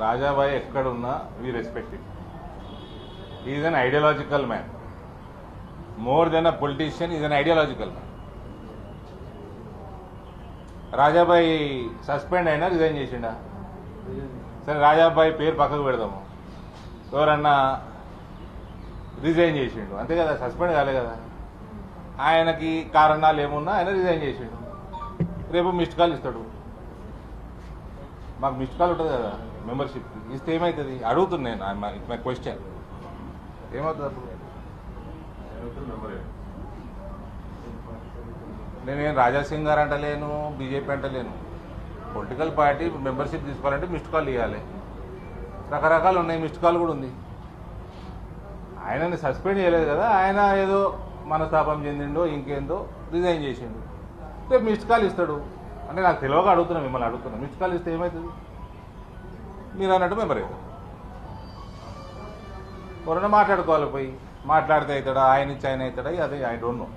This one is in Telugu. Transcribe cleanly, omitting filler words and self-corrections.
రాజాబాయి ఎక్కడున్నా we respect it. Is an ideological man. More than a politician, is an ideological man. రాజాబాయి suspend అయినా రిజైన్ చేసిండా? సరే, రాజాబాయి పేరు పక్కకు పెడదాము. ఎవరన్నా రిజైన్ చేసిండు, అంతే కదా, సస్పెండ్ కాలే కదా. ఆయనకి కారణాలు ఏమున్నా ఆయన రిజైన్ చేసిండు. రేపు మిస్డ్ కాల్ ఇస్తాడు. మాకు మిస్డ్ కాల్ ఉంటుంది కదా మెంబర్షిప్, ఇస్తే ఏమవుతుంది అడుగుతున్నాను. It's my question. ఏమవుతుంది అప్పుడు? నేనేం రాజాసింగ్ గారు అంటలేను, బీజేపీ అంటలేను. పొలిటికల్ పార్టీ మెంబర్షిప్ తీసుకోవాలంటే మిస్డ్ కాల్ ఇవ్వాలి. రకరకాలు ఉన్నాయి, మిస్డ్ కాల్ కూడా ఉంది. ఆయనని సస్పెండ్ చేయలేదు కదా, ఆయన ఏదో మనస్తాపం చెందిండో ఇంకేందో రిజైన్ చేసిండు. రేపు మిస్డ్ కాల్ ఇస్తాడు. అంటే నాకు తెలియక అడుగుతున్నా, మిమ్మల్ని అడుగుతున్నా. మిస్డ్ కాల్ ఇస్తే ఏమవుతుంది? మీరు అన్నట్టు మెంబర్ అవుతారు. ఎవరైనా మాట్లాడుకోవాలి, పోయి మాట్లాడితే అవుతాడా, ఆయన ఇచ్చి ఆయన అవుతాడా, అదే ఐ డోంట్ నో.